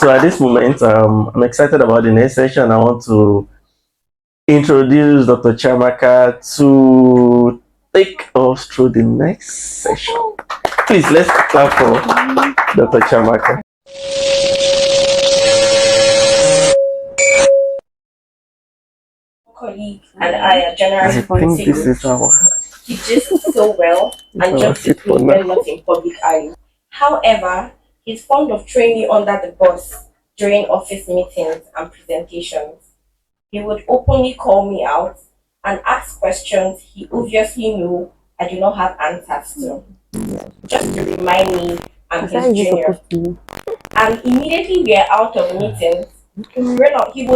So at this moment, I'm excited about the next session. I want to introduce Dr. Chamaka to take us through the next session. Please, let's clap for Dr. Chamaka. Colleague and I are I generally think this pretty is our, he gists so well and just seat for disclose when not in public eye. However, he's fond of throwing me under the bus during office meetings and presentations. He would openly call me out and ask questions he obviously knew I do not have answers to, just to remind me I'm his junior. And immediately we are out of meetings, he would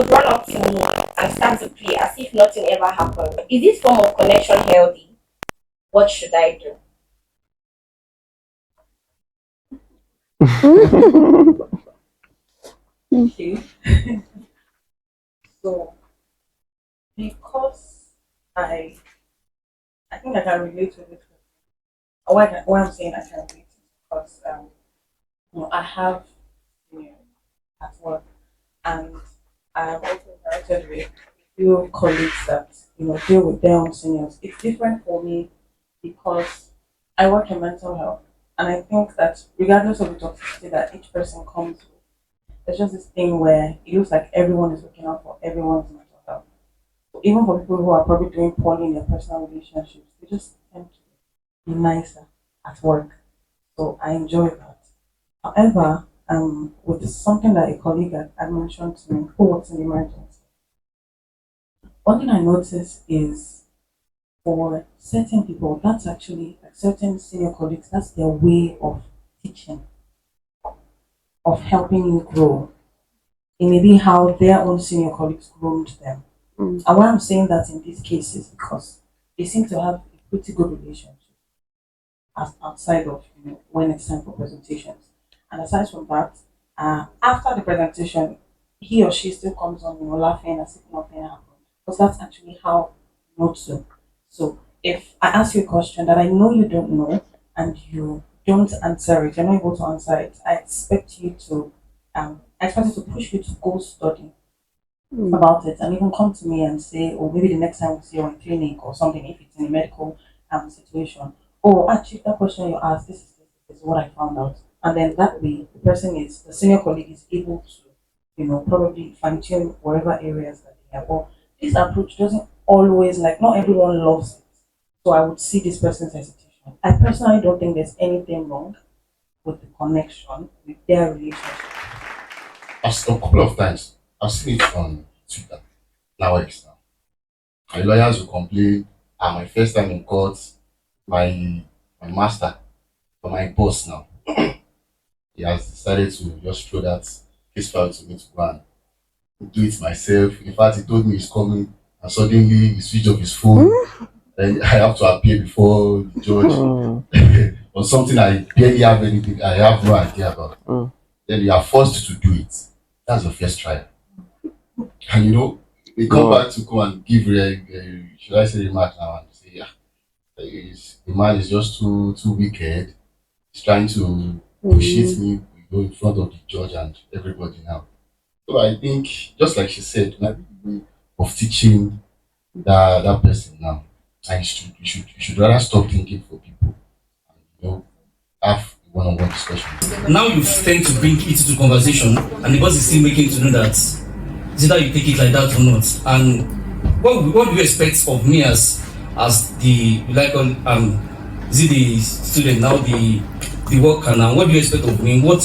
run up to me and start to play as if nothing ever happened. Is this form of connection healthy? What should I do? Okay. So because I think I can relate to this. Why I'm saying I can relate is because I have at work, and I have also interacted with few colleagues that deal with their own seniors. It's different for me because I work in mental health, and I think that regardless of the toxicity that each person comes with, there's just this thing where it looks like everyone is looking out for everyone's mental health. So even for people who are probably doing poorly in their personal relationships, they just tend to be nicer at work. So I enjoy that. However, with something that a colleague had mentioned to me who works in emergency, one thing I notice is for certain people, that's actually like certain senior colleagues, that's their way of teaching, of helping you grow. It may be how their own senior colleagues groomed them. And why I'm saying that in these cases because they seem to have a pretty good relationship outside of when it's time for presentations. And aside from that, after the presentation, he or she still comes on, laughing as if nothing happened. Because that's actually how not to. So if I ask you a question that I know you don't know and you don't answer it, you're not able to answer it, I expect you to push you to go study about it and even come to me and say, or maybe the next time we see you in clinic or something, if it's in a medical situation. Oh, actually, that question you asked, this is what I found out. And then that way, the senior colleague is able to, probably fine tune whatever areas that they have. But this approach doesn't always, like, not everyone loves it. So I would see this person's hesitation. I personally don't think there's anything wrong with the connection, with their relationship. As a couple of times, I've seen it on Twitter, now X now. And lawyers will complain, my first time in court, my master, or my boss now, he has decided to just throw that case file to me to go and do it myself. In fact, he told me he's coming, and suddenly he switched off his phone. And I have to appear before the judge on something I barely have anything, I have no idea about. Then you are forced to do it. That's the first trial. And they come back to come and give, should I say, remark now and say, yeah, the man is just too wicked. He's trying to push me in front of the judge and everybody now. So I think, just like she said, maybe the way of teaching that person now, and you should rather stop thinking for people and have one-on-one discussion. Now you tend to bring it to conversation, and the boss is still making to know that is either you take it like that or not. And what do you expect of me as the is it the student now, the worker now? What do you expect of me? What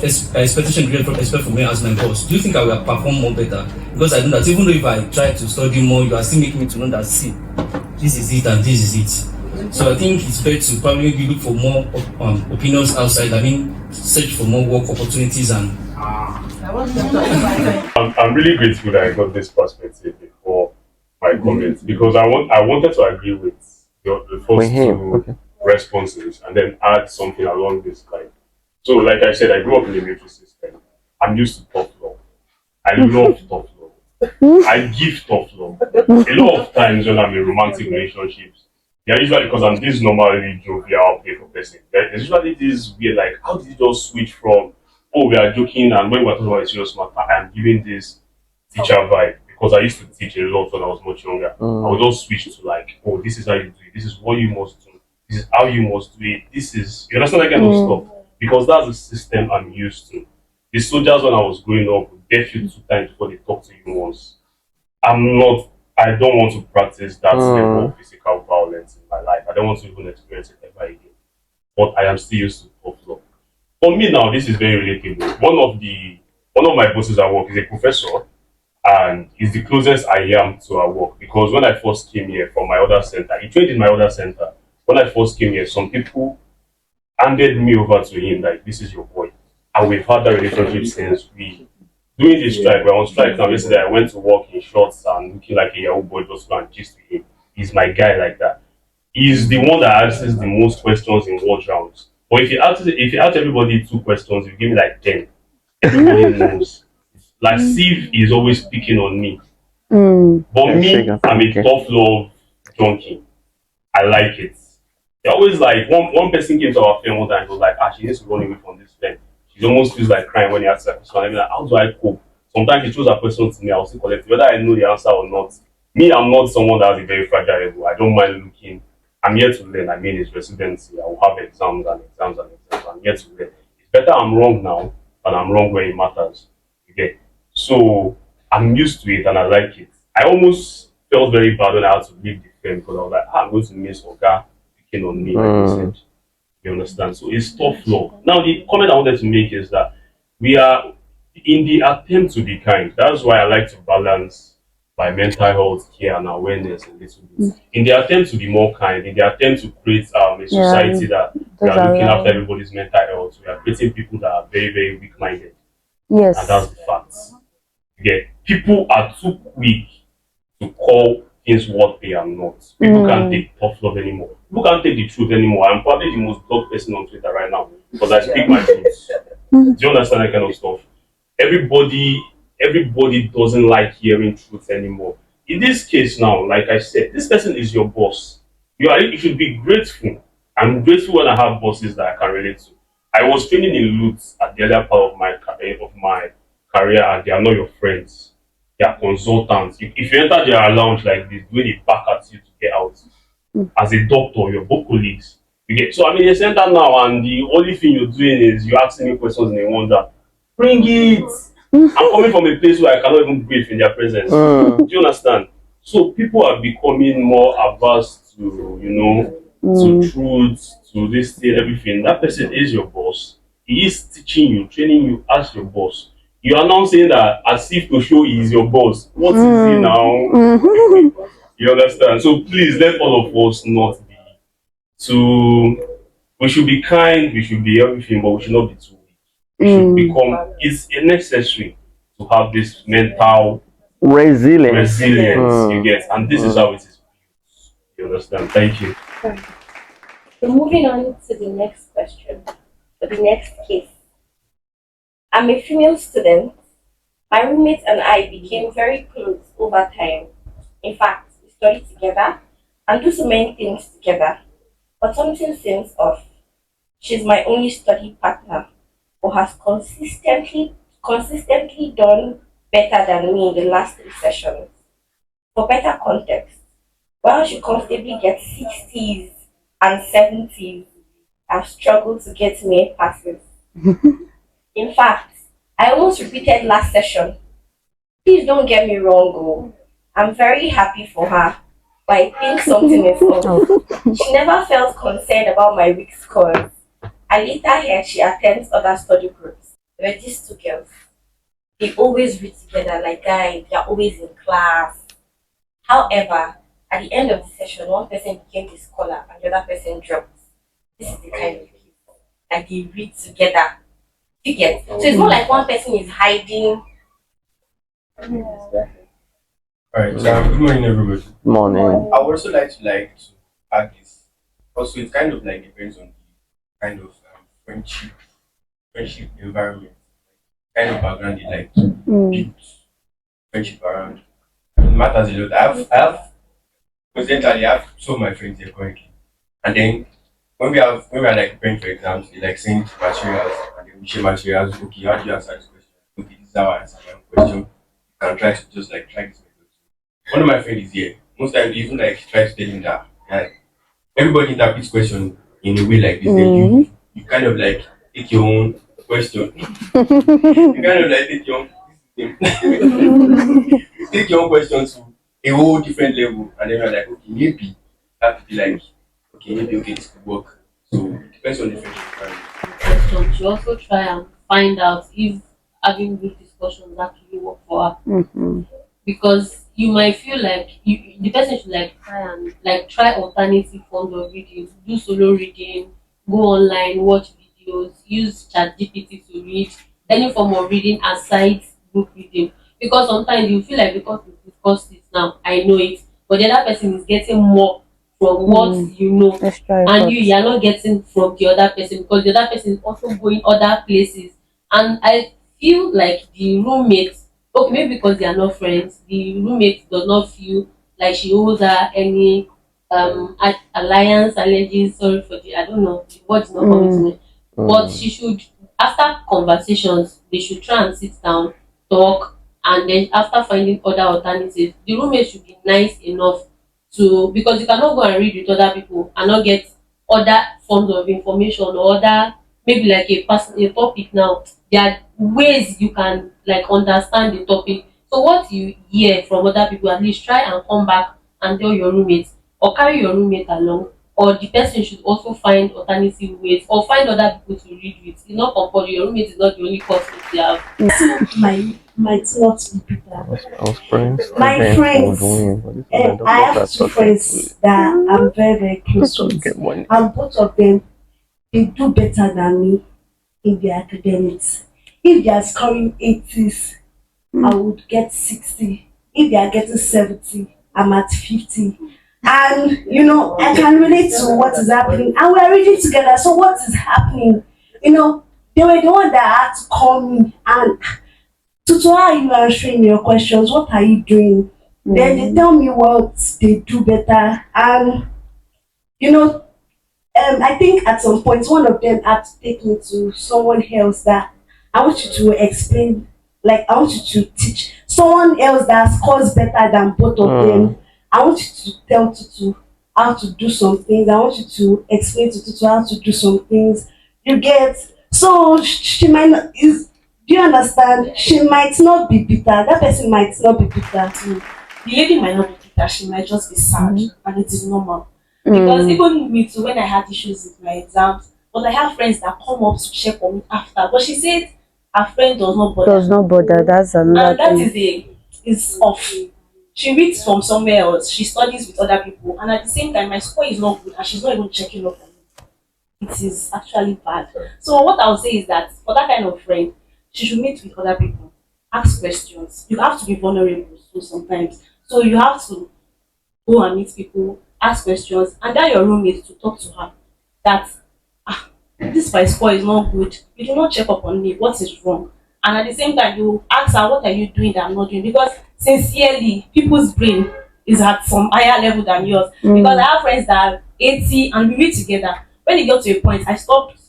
expectation do you expect from me as my boss? Do you think I will perform more better? Because I know that even though if I try to study more, you are still making me to know that see, this is it and this is it. So I think it's fair to probably maybe look for more opinions outside. I mean, search for more work opportunities and. I'm really grateful that I got this perspective before my comments because I wanted to agree with the first two responses and then add something along this line. So, like I said, I grew up in the military system. I'm used to tough love. I love tough love. I give tough love. A lot of times when I'm in romantic relationships, they're usually because I'm this normally jovial, playful person. There's usually this weird, like, how did you just switch from oh, we are joking, and when we're talking about a serious matter, I'm giving this teacher vibe because I used to teach a lot when I was much younger. I would just switch to like, oh, this is how you do it. This is what you must do. This is how you must do it. This is, you understand that kind of stuff because that's the system I'm used to. The soldiers when I was growing up would def you 2 times before they talk to you once. I'm not. I don't want to practice that level of physical violence in my life. I don't want to even experience it ever again. But I am still used to tough love. For me now, this is very relatable. One of my bosses at work is a professor, and is the closest I am to our work because when I first came here from my other center, he trained in my other center. When I first came here, some people handed me over to him like, "This is your boy," and we've had that relationship since we doing this strike. We're on strike now. Yesterday, I went to work in shorts and looking like a young boy just to gist with him. He's my guy like that. He's the one that asks the most questions in watch rounds. But if you ask everybody 2 questions, you give me like 10. Everybody knows. Like Steve is always picking on me. But me, I'm a tough love junkie. I like it. They always like one person came to our film one time and was like, she needs to run away from this friend. She almost feels like crying when he asks that question. I'm like, how do I cope? Sometimes she throws a question to me, I'll still collect it, whether I know the answer or not. Me, I'm not someone that has a very fragile ego. I don't mind looking. I'm here to learn. I mean, it's residency. I will have exams and exams and exams. I'm here to learn. It's better I'm wrong now than I'm wrong where it matters. Okay. So I'm used to it and I like it. I almost felt very bad when I had to leave the firm because I was like, I'm going to miss Oga picking on me, like you said. You understand? So it's tough love. Now, the comment I wanted to make is that we are in the attempt to be kind. That's why I like to balance my mental health care and awareness a little bit. In the attempt to be more kind, in the attempt to create a society that we are looking after everybody's mental health, we are creating people that are very, very weak minded. Yes. And that's the fact. Yeah. People are too quick to call things what they are not. People can't take tough love anymore. People can't take the truth anymore. I'm probably the most blocked person on Twitter right now because I speak my truth. Do you understand that kind of stuff? Everybody doesn't like hearing truth anymore. In this case now, like I said, this person is your boss. You should be grateful. I'm grateful when I have bosses that I can relate to. I was training in Lutz at the earlier part of my career, and they are not your friends. They are consultants. If you enter their lounge like this, when they back at you to get out, as a doctor, you're both colleagues. You get so I mean, they enter now, and the only thing you're doing is you're asking me questions, and they wonder, bring it. I'm coming from a place where I cannot even breathe in their presence. Do you understand? So people are becoming more averse to, to truth, to this thing, everything. That person is your boss. He is teaching you, training you as your boss. You are now saying that as if to show he is your boss. What is he now? You understand? So please let all of us not be too. We should be kind, we should be everything, but we should not be too weak. We should become. It's necessary to have this mental resilience. You get, and this is how it is. You understand? Thank you. So moving on to the next question, or the next case. I'm a female student. My roommate and I became very close over time. In fact, we study together and do so many things together. But something seems off. She's my only study partner, who has consistently done better than me in the last 3 sessions. For better context, while she comfortably gets 60s and 70s, I've struggled to get me passes. In fact, I almost repeated last session. Please don't get me wrong, I'm very happy for her, but I think something is off. She never felt concerned about my weak scores. I later heard she attends other study groups. There were these 2 girls. They always read together like guys, they're always in class. However, at the end of the session, one person became the scholar and the other person dropped. This is the kind of people. Like they read together. You get? So it's not like one person is hiding. Alright, so good morning everybody. Morning. I would also like to add this. Also, it kind of like depends on the kind of friendship environment, kind of background they like to build friendship around. It matters a lot. I have some of my friends here currently, and then when we are like preparing for exams, they like send materials, and then share materials. Okay, how do you answer this question? Okay, this is how I answer my own question. You can try to just like try this method. One of my friends is here. Most times, they even like try to tell him that everybody interprets question in a way like this. Then you kind of like take your own question. You kind of like take your own you take your own question to a whole different level, and then you're like, okay, maybe that could be like, okay, maybe okay, this could work. So it depends on the friendship. Question. She also try and find out if having good discussions actually work for her. Because you might feel like the person should like try and like try alternative forms of reading, do solo reading, go online, watch videos, use chat GPT to read, any form of reading aside book reading. Because sometimes you feel like because we discussed it now, I know it, but the other person is getting more from what you know, Extra and effort. you are not getting from the other person because the other person is also going other places. And I feel like the roommate, okay, maybe because they are not friends, the roommate does not feel like she owes her any alliance, allergies. Sorry for the, I don't know, the word is not coming to me. But she should, after conversations, they should try and sit down, talk, and then after finding other alternatives, the roommate should be nice enough to, because you cannot go and read with other people and not get other forms of information or other, maybe like a topic now. There are ways you can like understand the topic. So what you hear from other people, at least try and come back and tell your roommate, or carry your roommate along, or the person should also find alternative ways or find other people to read with. It's not compulsory. Your roommate is not the only person you have. Might not be bitter. I was praying. My friends, I have two friends that I'm very, very close with, and both of them, they do better than me in their academics. If they are scoring 80s, I would get 60. If they are getting 70, I'm at 50. And I can relate to what is happening. And we are reading together. So what is happening? They were the one that had to call me and how are you answering your questions? What are you doing? Then they tell me what they do better. And you know, I think at some point one of them had to take me to someone else that I want you to explain, like I want you to teach someone else that scores better than both of them. I want you to tell Tutu how to do some things. I want you to explain to Tutu how to do some things. You get, so she might not is do you understand? She might not be bitter. That person might not be bitter. The lady might not be bitter, she might just be sad, and it is normal. Because even me too, when I had issues with my exams, but I have friends that come up to check on me after. But she said her friend does not bother. Does not bother. That's another And that thing. is off. She reads from somewhere else, she studies with other people, and at the same time my score is not good and she's not even checking up on me. It is actually bad. So what I would say is that for that kind of friend, she should meet with other people, ask questions. You have to be vulnerable so sometimes. So you have to go and meet people, ask questions, and then your roommate to talk to her that this my score is not good. You do not check up on me. What is wrong? And at the same time, you ask her, what are you doing that I'm not doing? Because sincerely, people's brain is at some higher level than yours. Because I have friends that are 80 and we read together. When it got to a point, I stopped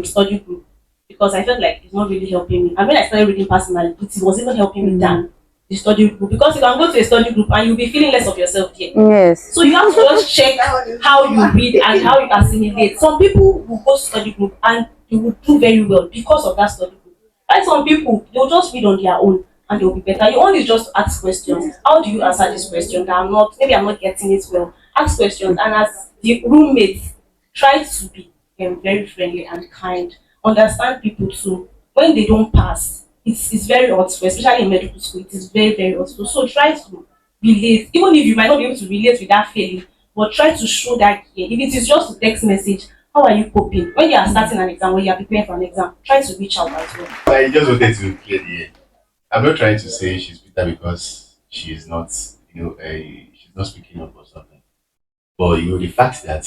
study group because I felt like it's not really helping me. And when I started reading personally, it was even helping me than the study group. Because you can go to a study group and you'll be feeling less of yourself there. Yes. So you have to just check how you read and how you assimilate. Some people will go to study group and they will do very well because of that study group. Like some people, they'll just read on their own and they'll be better. Your own is just to ask questions. How do you answer this question that I'm not getting it well? Ask questions, and as the roommate, try to be very friendly and kind. Understand people too. When they don't pass, it's very hurtful, especially in medical school. It is very, very hurtful. So try to relate, even if you might not be able to relate with that feeling, but try to show that care. If it is just a text message, how are you coping? When you are starting an exam, when you are preparing for an exam, try to reach out as well. I just wanted to clear the air. I'm not trying to say she's bitter because she is not, she's not speaking up or something. But the fact that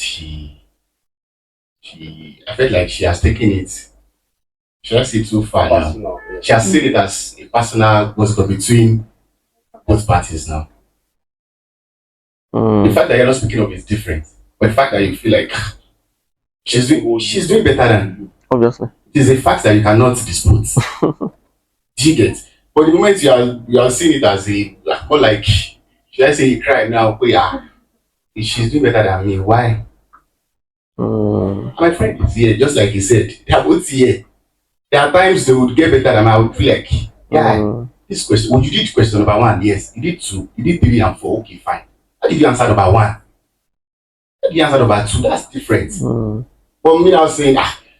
I felt like she has taken it, should I say too far now? Personal, yeah. She has seen it as a personal gossip between both parties now. The fact that you're not speaking up is different. But the fact that you feel like she's doing better than you. Obviously. It is a fact that you cannot dispute. Do you get? But the moment you are seeing it as a more like, should I say you cry now? Oh yeah, she's doing better than me. Why? My friend is here, just like he said. They are both here. There are times they would get better than I would feel like, yeah, this question. Oh, you did question number one, yes. You did two, you did three and four. Okay, fine. How did you answer number one? How did you answer number two? That's different. But me now saying,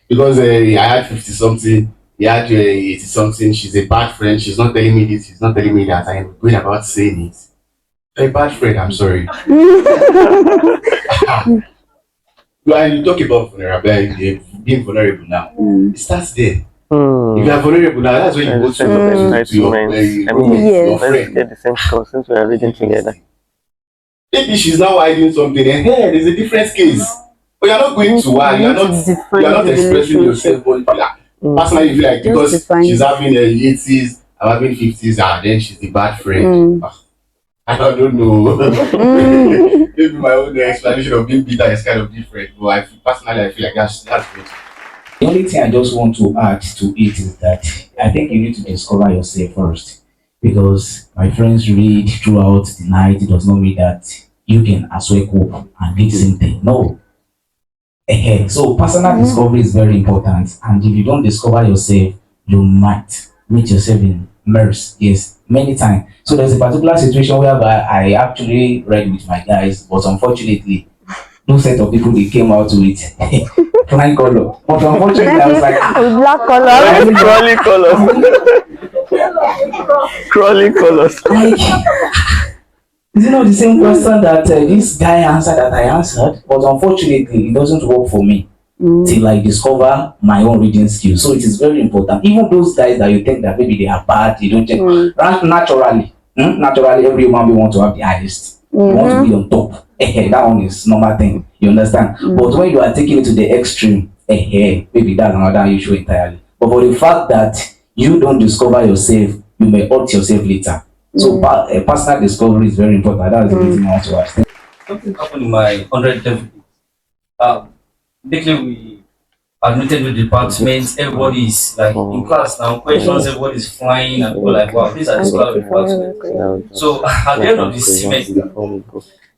because I had 50 something, he had 80 something, she's a bad friend, she's not telling me this, she's not telling me that, I'm going about saying it. You're a bad friend, I'm sorry. When you talk about vulnerability, being vulnerable now, it starts there. If you are vulnerable now, that's when you go to your friend. Get the same score since we are reading together. Maybe she's now hiding something, and hey, there's a different case. But you're not going to her, you're not expressing yourself, but personally you feel like because she's having 80s, I'm having 50s, and then she's the bad friend. I don't know. Maybe my own explanation of being bitter is kind of different, but personally I feel like that's good. The only thing I just want to add to it is that I think you need to discover yourself first. Because my friends read throughout the night, it does not mean that you can as well cope and do the same thing. No. So personal discovery is very important. And if you don't discover yourself, you might meet yourself in mess. Yes, many times. So there's a particular situation whereby I actually read with my guys, but unfortunately, no set of people they came out with flying color. But unfortunately, I was like black color. Crawling colors. Crawling colors. like, is it not the same question that this guy answered that I answered? But unfortunately, it doesn't work for me till I discover my own reading skills. So it is very important. Even those guys that you think that maybe they are bad, they don't check naturally. Naturally, every human being want to have the highest. You want to be on top. That one is normal thing. You understand? But when you are taking it to the extreme, maybe that's another issue entirely. But for the fact that you don't discover yourself, you may hurt yourself later. So personal discovery is very important. That's the reason I want to ask. Something happened in my 100 level. Lately we admitted with departments, everybody is like in class now, questions, everybody is flying and people like, wow, these are the scholars of department. So at the end of the semester,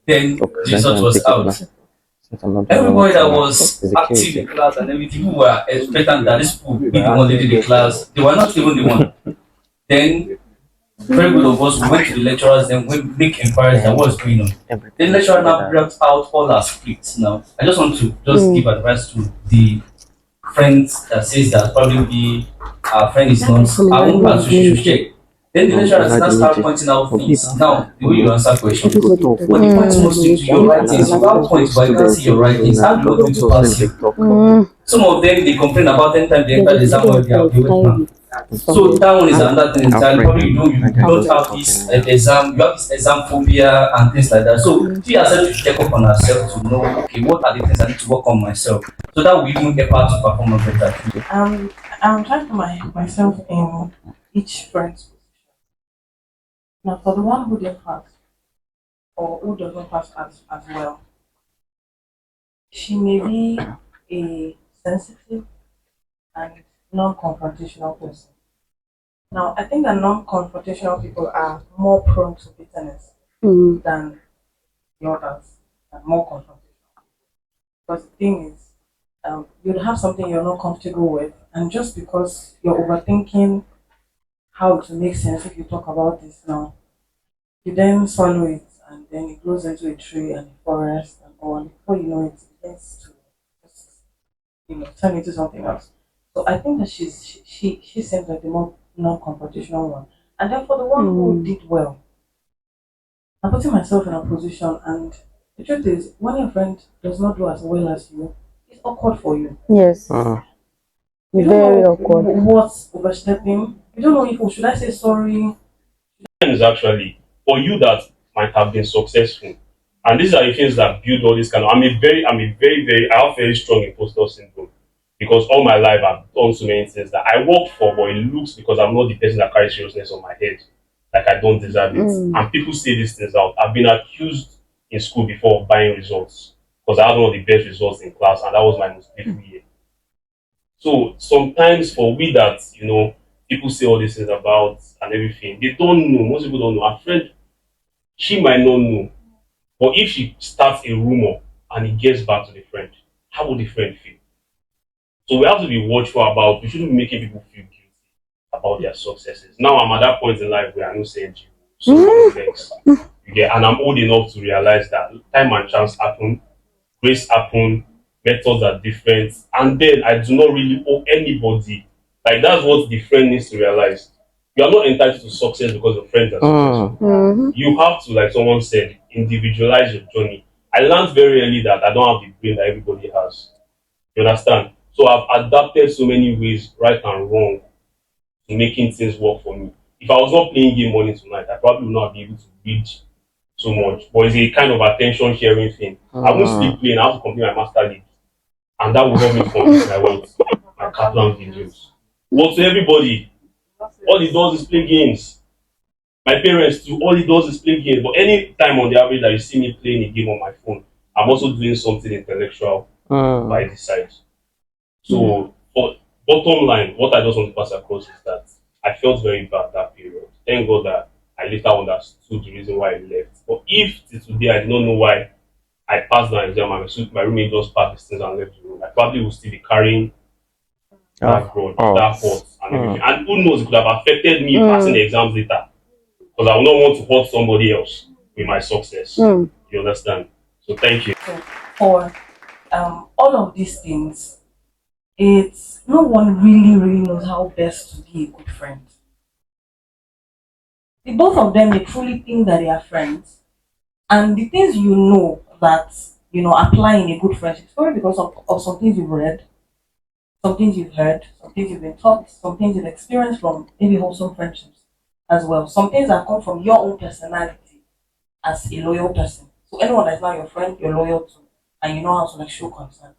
then the result was out. Everybody that was active in class and everything who were expectant that this people be the one leading the class, they were not even the one. Then very good of us we went to the lecturers, then we make inquiries that what's going on. The lecturer now brought out all our scripts now. I just want to give advice to the friends that says that probably our friend is not our own part, so she should check. Then the lecturer has now start pointing out things. Now, the way you answer questions. When you point mostly to your writings, you have points, but you can't see your writings. How do you want me to pass you? Some of them they complain about anytime they enter the exam where they are waiting. So that one is another thing entirely. Probably you don't have this exam, you have this exam phobia and things like that. So she herself should check up on herself to know, okay, what are the things I need to work on myself, so that we even get her to perform better. I'm trying to myself in each friend's position. Now, for the one who didn't pass or who does not pass as well, she may be a sensitive and non-confrontational person. Now, I think that non-confrontational people are more prone to bitterness than the others, and more confrontational. But the thing is, you'd have something you're not comfortable with, and just because you're overthinking how to make sense if you talk about this now, you then swallow it, and then it grows into a tree and a forest and all. And before you know it, it begins to just, turn into something else. So I think that she seems like the more non-confrontational one. And then for the one who did well, I'm putting myself in a position, and the truth is, when your friend does not do as well as you, it's awkward for you. Yes. You Very don't know awkward. what's overstepping. You don't know if should I say sorry. Is actually for you that might have been successful, and these are the things that build all this kind of. I have very strong imposter syndrome because all my life I've done so many things that I work for, but it looks because I'm not the person that carries seriousness on my head, like I don't deserve it. And people say these things out. I've been accused in school before of buying results because I had one of the best results in class, and that was my most beautiful year. So sometimes for we that, people say all these things about and everything, they don't know. Most people don't know. Our friend, she might not know. But if she starts a rumor and it gets back to the friend, how would the friend feel? So we have to be watchful about, we shouldn't be making people feel guilty about their successes. Now I'm at that point in life where I know saying so vex. You get, and I'm old enough to realize that time and chance happen, grace happen, methods are different, and then I do not really owe anybody. Like that's what the friend needs to realize. You are not entitled to success because your friends are successful. You have to, like someone said, individualize your journey. I learned very early that I don't have the brain that everybody has. You understand? So I've adapted so many ways, right and wrong, to making things work for me. If I was not playing game money tonight, I probably would not be able to read so much. But it's a kind of attention sharing thing. I won't sleep playing, I have to complete my master league. And that will help me complete my wealth, my Kaplan videos. But to everybody, all he does is play games. My parents too, all he does is play games. But any time on the average that you see me playing a game on my phone, I'm also doing something intellectual by the side. So, but bottom line, what I just want to pass across is that I felt very bad that period. Thank God that I later understood the reason why I left. But if till today I did not know why I passed that exam and my roommate just packed his things and left the room, I probably would still be carrying that grudge, that hurt, and everything. And who knows, it could have affected me passing the exams later. Because I would not want to hurt somebody else with my success. You understand? So thank you. So for all of these things, it's no one really knows how best to be a good friend. The both of them they truly think that they are friends, and the things that apply in a good friendship is probably because of some things you've read, some things you've heard, some things you've been taught, some things you've experienced from maybe wholesome friendships as well. Some things that come from your own personality as a loyal person. So anyone that's not your friend, you're loyal to, and you know how to like show concern.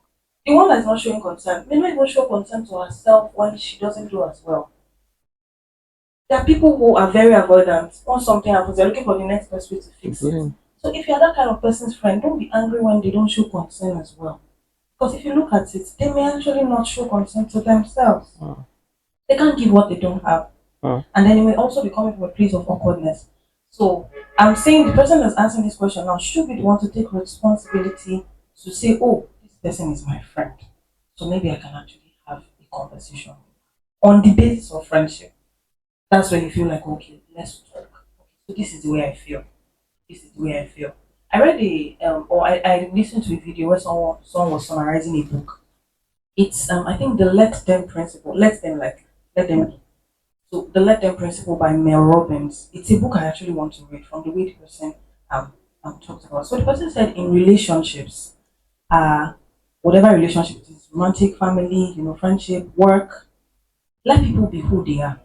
The one that's not showing concern may not even show concern to herself when she doesn't do as well. There are people who are very avoidant. Once something happens, they're looking for the next best way to fix it. So if you're that kind of person's friend, don't be angry when they don't show concern as well. Because if you look at it, they may actually not show concern to themselves. They can't give what they don't have. And then it may also be coming from a place of awkwardness. So I'm saying the person that's answering this question now should be the one to take responsibility to say, oh, this person is my friend. So maybe I can actually have a conversation on the basis of friendship. That's when you feel like, okay, let's talk. So this is the way I feel. This is the way I feel. I read I listened to a video where someone was summarizing a book. It's I think the let them principle. Let them be. So the let them principle by Mel Robbins. It's a book I actually want to read from the way the person talked about. So the person said in relationships, whatever relationship it is, romantic, family, friendship, work, let people be who they are.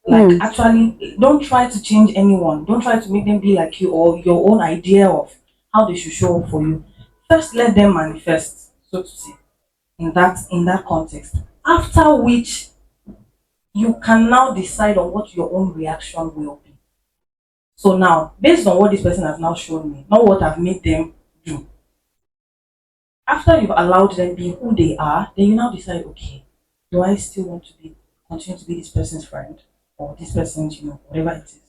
Like actually, don't try to change anyone. Don't try to make them be like you or your own idea of how they should show up for you. First, let them manifest, so to say, in that context. After which, you can now decide on what your own reaction will be. So now, based on what this person has now shown me, not what I've made them do. After you've allowed them be who they are, then you now decide, okay, do I still want to continue to be this person's friend? Or this person's, whatever it is.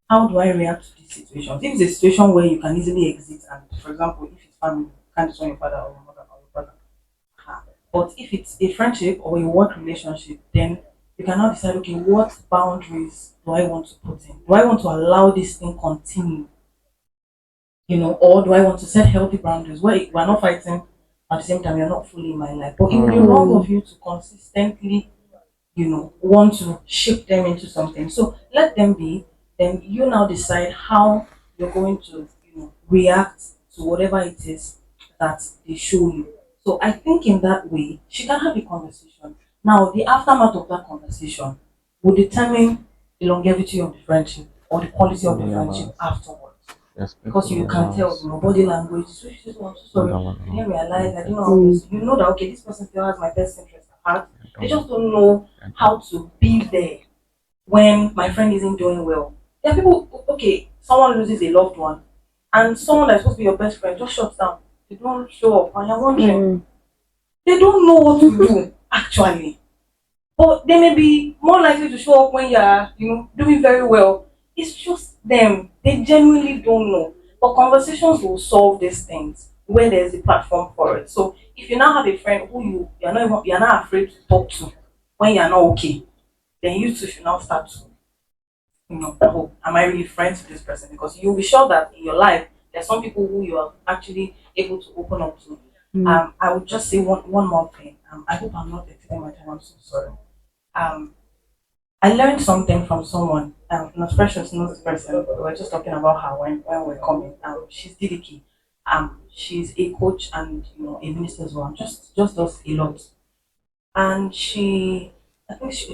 How do I react to these situations? If it's a situation where you can easily exit, and for example, if it's family, you can't disown your father or your mother or your brother. But if it's a friendship or a work relationship, then you cannot decide, okay, what boundaries do I want to put in? Do I want to allow this thing continue? Or do I want to set healthy boundaries where we're not fighting at the same time you're not fully in my life? But it would be wrong of you to consistently want to shape them into something. So let them be. Then you now decide how you're going to, react to whatever it is that they show you. So I think in that way, she can have a conversation. Now, the aftermath of that conversation will determine the longevity of the friendship or the quality of the friendship afterwards. Yes, because you can tell, body language. So she says, "Oh, I'm so sorry. I didn't realize. I didn't know this." You know that okay, this person still has my best interest at heart. They just don't know how to be there when my friend isn't doing well. There are people, okay, someone loses a loved one, and someone that's supposed to be your best friend just shuts down. They don't show up, and you're wondering, They don't know what to do actually, but they may be more likely to show up when you're, doing very well. It's just them. They genuinely don't know. But conversations will solve these things where there's a platform for it. So if you now have a friend who you're not afraid to talk to when you're not okay, then you two should now start to, oh, am I really friends with this person? Because you'll be sure that in your life there's some people who you are actually able to open up to. I would just say one more thing. I hope I'm not extending my time. I'm so sorry. Um, I learned something from someone. Not precious, not this person. We were just talking about her when we're coming. She's DDK. She's a coach and a minister as well. Just does a lot. And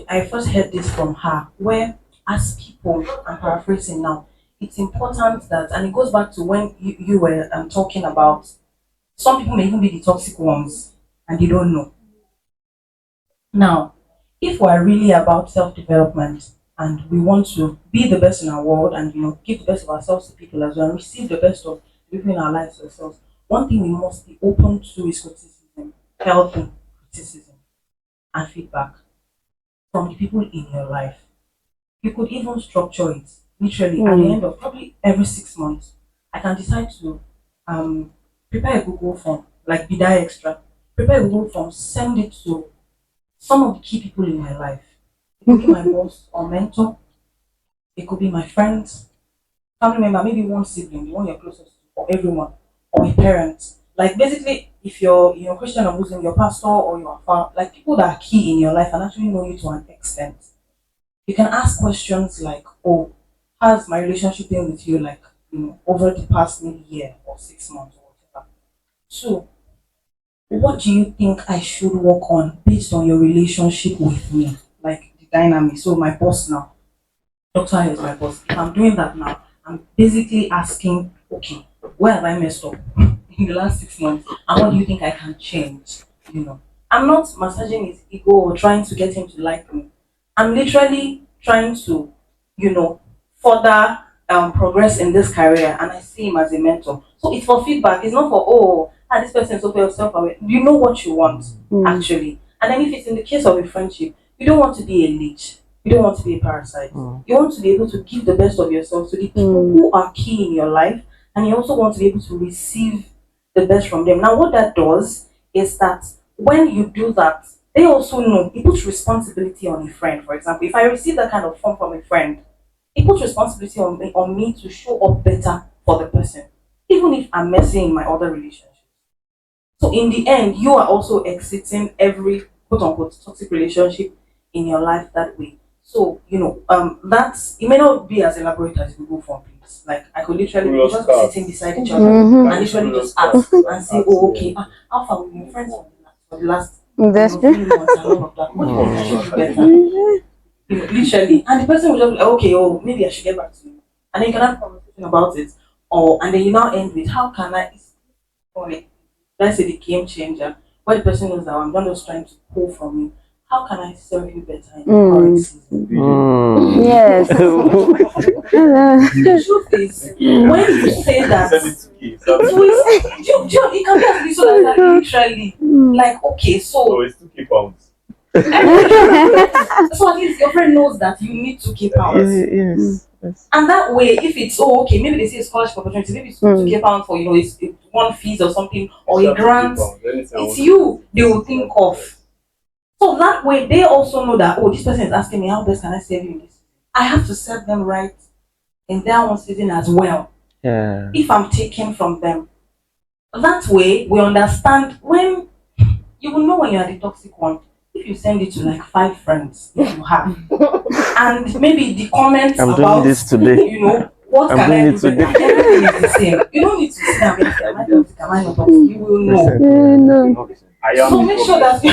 I first heard this from her. Where as people, I'm paraphrasing now. It's important that, and it goes back to when you were talking about some people may even be the toxic ones, and you don't know. Now, if we're really about self-development and we want to be the best in our world and give the best of ourselves to people as well and receive the best of people in our lives ourselves, one thing we must be open to is criticism, healthy criticism and feedback from the people in your life. You could even structure it literally at the end of probably every 6 months. I can decide to um prepare a Google form, like Bidai Extra, prepare a Google form, send it to some of the key people in my life. It could be my boss or mentor, it could be my friends, family member, maybe one sibling, the one you're closest to, or everyone, or a parent. Like basically, if you're Christian or Muslim, your pastor or your father, like people that are key in your life and actually know you to an extent. You can ask questions like, "Oh, how's my relationship been with you? Like, over the past maybe year or 6 months or whatever." So, what do you think I should work on based on your relationship with me? Like the dynamic. So my boss now, Doctor is my boss. If I'm doing that now, I'm basically asking, okay, where have I messed up in the last 6 months? And what do you think I can change? I'm not massaging his ego or trying to get him to like me. I'm literally trying to, further progress in this career, and I see him as a mentor. So it's for feedback. It's not for this person is so self-aware. You know what you want actually, and then if it's in the case of a friendship, you don't want to be a leech. You don't want to be a parasite. You want to be able to give the best of yourself to the people who are key in your life, and you also want to be able to receive the best from them. Now, what that does is that when you do that, they also know it puts responsibility on a friend. For example, if I receive that kind of form from a friend, it puts responsibility on me to show up better for the person, even if I'm messing in my other relationship. So in the end, you are also exiting every quote unquote toxic relationship in your life that way. So that's it may not be as elaborate as Google form, please. Like I could literally we just be sitting beside each other and literally just ask and say, "Oh, okay, how far we been friends for the last That's few months and all of that. What do you think I should do better?" Literally, and the person will just be like, "Okay, oh, maybe I should get back to you," and then you can have a conversation about it, or and then you now end with, "How can I?" Or like, let's say the game changer, where the person knows that I'm not just trying to pull from you. How can I serve you better in the current season? Yes. The truth is, when you say that, it can be as little as that literally. Like, okay, so it's 2K pounds. so at least your friend knows that you need to keep out. Yes. And that way, if it's okay, maybe they say a scholarship opportunity, maybe it's to keep out for it's one fees or something or a grant. It's you they will think of. So that way they also know that this person is asking me how best can I serve you in this. I have to serve them right in their own season as well. Yeah. If I'm taking from them. That way we understand when you will know when you are the toxic one. If you send it to like 5 friends, if you have, and maybe the comments I'm about doing this today. what I'm can doing I it do today. better? Everything is the same. You don't need to sit down and say, "Am I toxic? Am I not toxic?" You will know. No. So make sure that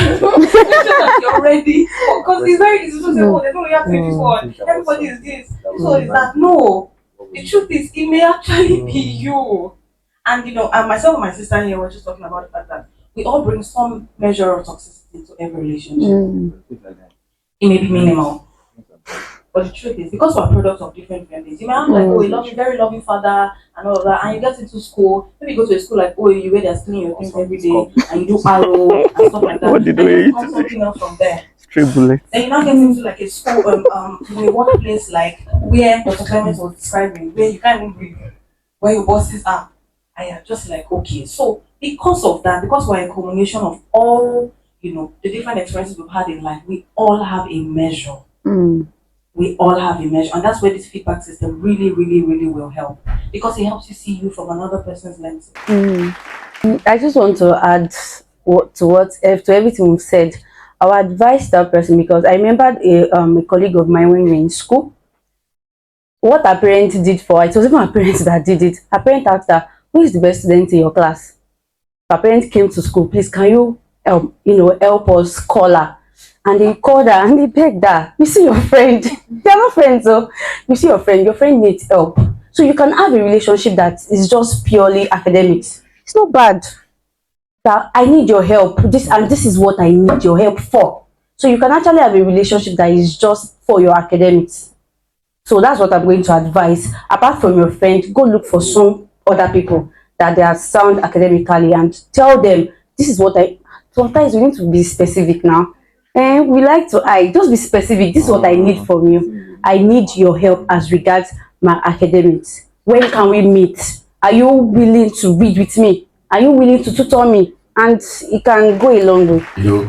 you're ready, because it's very easy to say, "Oh, there's no way to this one. Everybody is this, so is that." No, the truth is, it may actually be you. And and myself and my sister here were just talking about the fact that we all bring some measure of toxicity into every relationship. It may be minimal, But the truth is, because we're products of different families, you might have like, oh, a loving, very loving father and all of that, and you get into school, maybe you go to a school like, oh, you where they're stealing your things every day, and you do arrow and stuff like that. What did And we you eat become today? something else from there. Straight bullet. Then you now get into like a school, a workplace like where Dr. Clement was describing, where you can't even breathe, where your bosses are. And you're just like, okay. So because of that, because we're a combination of all, the different experiences we've had in life, we all have a measure. We all have a measure. And that's where this feedback system really, really, really will help. Because it helps you see you from another person's lens. I just want to add to everything we've said. I would advise that person because I remembered a colleague of mine when we were in school. What her parents did for her, it was even her parents that did it. Her parents asked her, "Who is the best student in your class?" Her parents came to school. "Please, can you help us call her?" And they called her and they begged her. You see your friend, they're not friends, so you see your friend needs help. So you can have a relationship that is just purely academics. It's not bad. That I need your help. This is what I need your help for. So you can actually have a relationship that is just for your academics. So that's what I'm going to advise. Apart from your friend, go look for some other people that they are sound academically and tell them this is what I. Sometimes we need to be specific now. And we like to just be specific. This is what I need from you. I need your help as regards my academics. When can we meet? Are you willing to read with me? Are you willing to tutor me? And it can go a long way.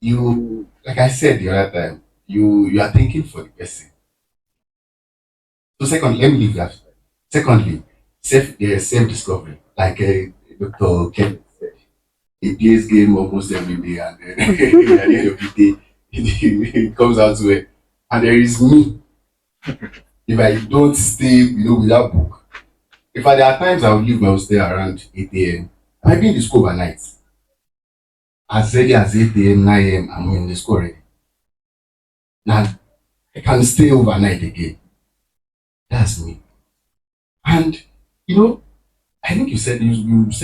You like I said the other time, you are thinking for the person. So secondly, let me leave that. Secondly, self discovery. Like Dr. Ken said, he plays game almost every day, and then at the end of the day, it comes out to it. And there is me. If I don't stay, with that book, if there are times I will leave my hostel around 8 a.m., I might be in the school overnight. As early as 8 a.m., 9 a.m., I'm in the school already. Now, I can stay overnight again. That's me. And, I think you said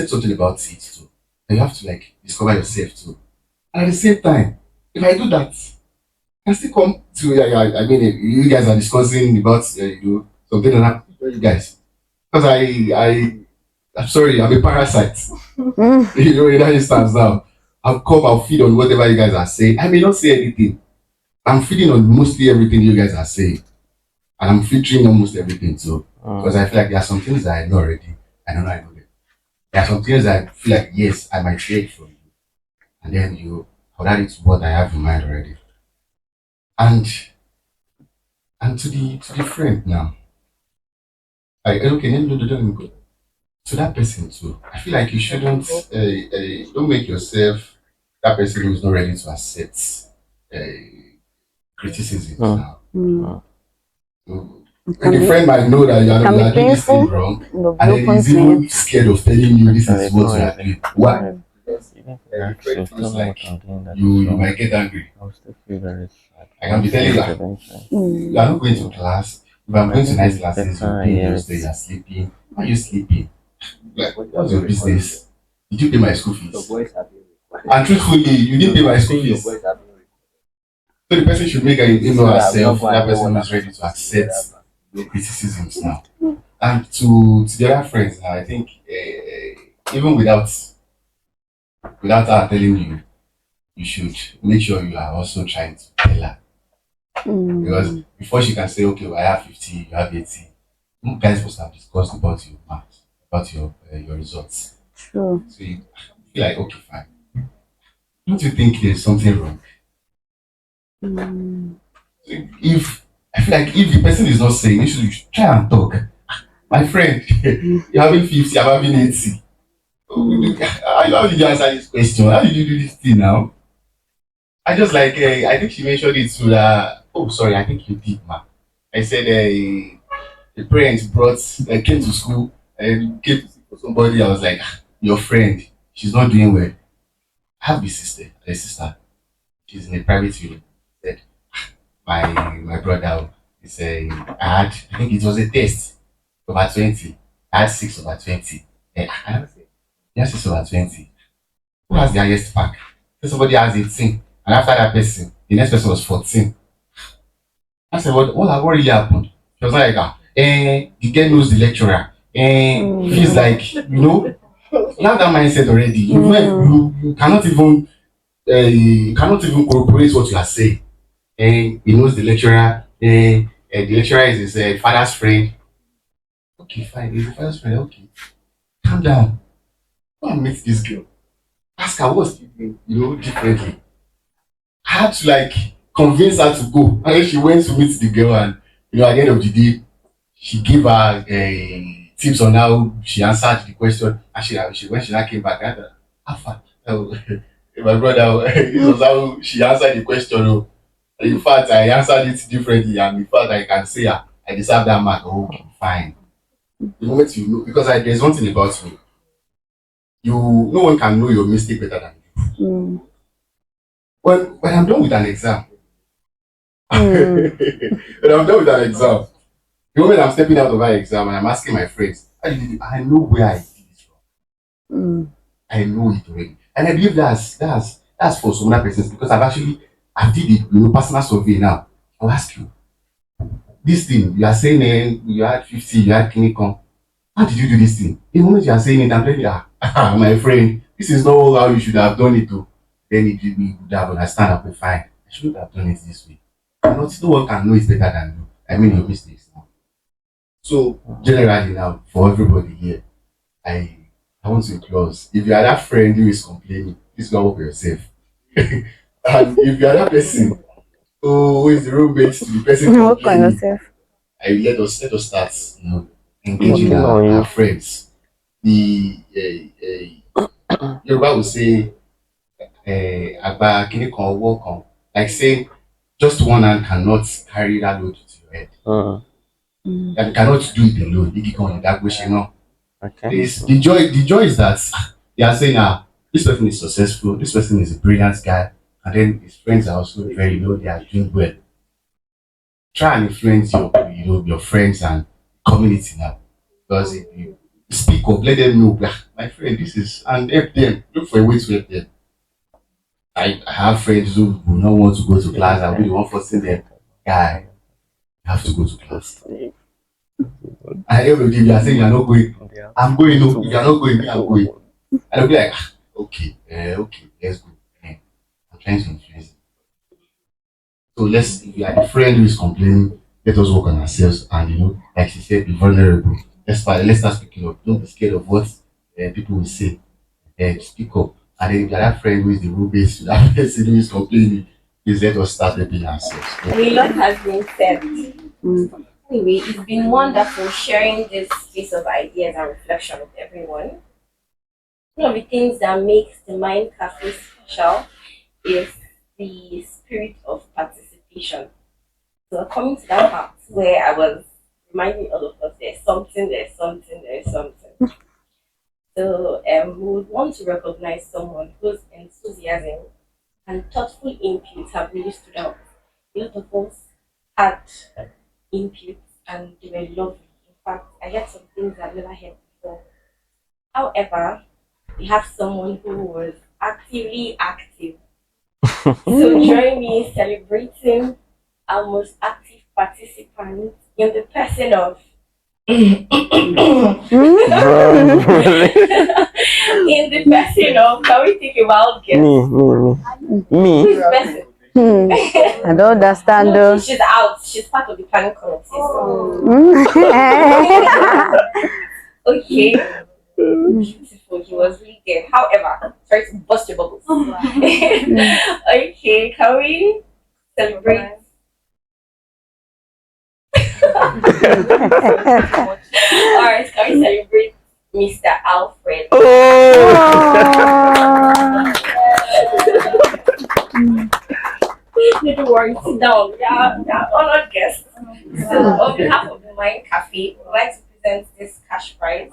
something about it too. And you have to discover yourself too. And at the same time, if I do that, I still come to, I mean, you guys are discussing about, something that happened to you guys. Because I'm sorry, I'm a parasite. In that instance now, I'll feed on whatever you guys are saying. I may not say anything. I'm feeding on mostly everything you guys are saying. And I'm filtering almost everything too. Because I feel like there are some things that I know already. I don't know I know them. There are some things that I feel like, yes, I might share it from you. And then I'll add it to what I have in mind already. And to the friend now. Okay, let me go to that person too. I feel like you shouldn't don't make yourself that person who is not ready to accept criticism now. And the friend might know that you are doing this thing wrong, and then he's even scared of telling you this is what you are doing. Why? Because your friend feels like you might get angry. I can be telling you are not going to class. If I'm going to nice classes, you are sleeping. Why are you sleeping? Like, what's your business? Did you pay my school fees? And truthfully, you didn't pay my school fees. So the person should make an email herself. That person is ready to accept criticisms now. And to the other friends now, I think even without her telling you, you should make sure you are also trying to tell her. Because before she can say, okay, well, I have 50, you have 80, you guys must have discussed about your marks, about your results. Sure. So you feel like, okay, fine. Don't you think there's something wrong? If I feel like if the person is not saying, you should try and talk. My friend, you're having 50, I'm having 80. How did you answer this question? How did you do this thing now? I just I think she mentioned it to sorry, I think you did, ma. I said the parents came to school and came to see for somebody. I was like, your friend, she's not doing well. I have a sister. She's in a private unit. Said my brother is I think it was a test over 20. I had 6 over 20. I said, you have 6 over 20. Who has the highest mark? So somebody has 18. And after that person, the next person was 14. I said, what really happened? She was like, the girl knows the lecturer. Feels like, you have that mindset already. You cannot even corroborate what you are saying. He knows the lecturer. The lecturer is his father's friend. Okay, fine. He's the father's friend. Okay, calm down. Go and meet this girl. Ask her what's different, differently. I had to like convince her to go. And then she went to meet the girl, and at the end of the day, she gave her tips on how she answered the question. And she when she now came back, I had to, Alpha, my brother, this was how she answered the question. Oh. In fact, I answered it differently, and in fact, I can say I deserve that mark. Oh, okay, fine. The moment you know, because there's one thing about me, no one can know your mistake better than you. When I'm done with an exam, when I'm done with an exam, the moment I'm stepping out of that exam and I'm asking my friends, how did you do? I know where I did it wrong. I know it already, and I believe that's for some other persons because I did it, personal survey now. I'll ask you this thing you are saying, you had 50, you had clinical. How did you do this thing? The moment you are saying it, I'm telling you, my friend, this is not how you should have done it. Though. Then you would have understand. Okay, fine. I shouldn't have done it this way. No one can know it better than you. I mean your mistakes now. So generally now, for everybody here, I want to close. If you are that friend who is complaining, please go work for yourself. And if you are that person who is the roommate to the person Work on complaining, yourself. let us start, engaging Working on our you. friends. The Yoruba will say, "Agba kini kan ọwọ́ kan," like saying, just one hand cannot carry that load to your head. And you cannot do it alone. Igi kan ò dá gbé ṣe náà. Okay. The joy is that they are saying, this person is successful, this person is a brilliant guy, and then his friends are also very, they are doing well. Try and influence your friends and community now, because if you speak up, let them know, my friend, this is, and help them. Look for a way to help them. I have friends who will not want to go to class. I'll be the one forcing them. Guy, you have to go to class. And every day you are saying you're not going. I'm going. No, if you're not going, me, I'm going. And I'll be like, okay, okay, let's go. I'm trying to influence. So if you are the friend who is complaining, let us work on ourselves and like she said, be vulnerable. Let's start speaking up. Don't be scared of what people will say. Speak up. And then if you are that friend who is the rule based, that person who is complaining, please let us start helping ourselves. A lot has been said. Anyway, it's been wonderful sharing this piece of ideas and reflection with everyone. One of the things that makes the Mind Cafe special is the spirit of participation. So coming to that part where I was reminding all of us there's something. So we would want to recognize someone whose enthusiasm and thoughtful inputs have really stood out. A lot of us had inputs and they were lovely. In fact, I heard some things I've never heard before. However, we have someone who was actively active. So join me in celebrating our most active participant in the person of in the person of, can we think about guess? Me. Who's the person? I don't understand though. She's out. She's part of the planning committee. So. Okay. Beautiful. He was really good. However, sorry to bust your bubbles. Okay, can we celebrate? Alright, can we celebrate Mr. Alfred? Don't worry, sit down. Yeah, honored guests. So, on behalf of the Mind Cafe, we'd like to present this cash prize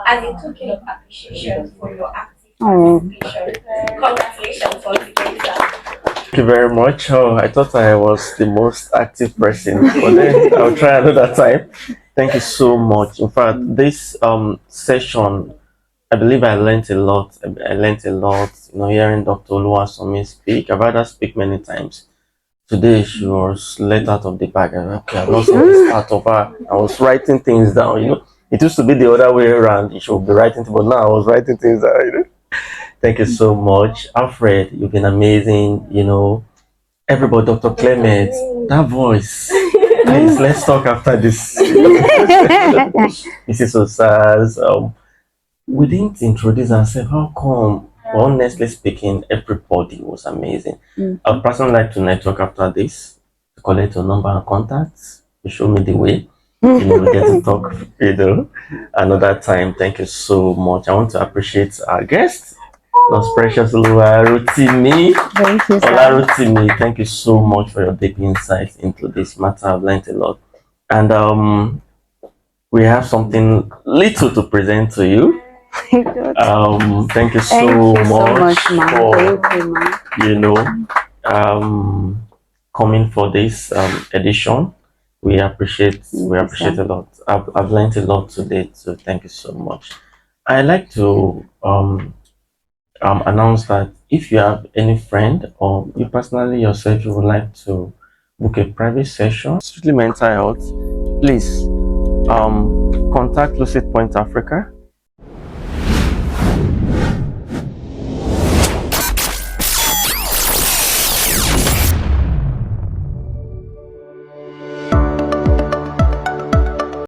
as a token of appreciation for your active participation. Congratulations once again, sir. Thank you very much. Oh, I thought I was the most active person, but then I'll try another time. Thank you so much. In fact, this session, I believe I learned a lot. I learned a lot, hearing Dr. Oluwasomi speak. I've heard her speak many times. Today she was let out of the bag. Okay, I'm not supposed to start of her. I was writing things down, It used to be the other way around. She would be writing, but now I was writing things down. Thank you so much. Alfred, you've been amazing, Everybody, Dr. Clement, that voice. Please, let's talk after this. Mrs. Osas, we didn't introduce ourselves. How come? But honestly speaking, everybody was amazing. I'd personally like to network after this, to collect your number and contacts, to show me the way. We get to talk, another time. Thank you so much. I want to appreciate our guest, Most Precious Lua Rotimi. Thank you, Ola sir. Rotimi, thank you so much for your deep insights into this matter. I've learned a lot. And we have something little to present to you. Thank you so much for coming for this edition. We appreciate a lot. I've learned a lot today, so thank you so much. I like to announce that if you have any friend or you personally yourself you would like to book a private session strictly mental health, please contact Lucid Point Africa.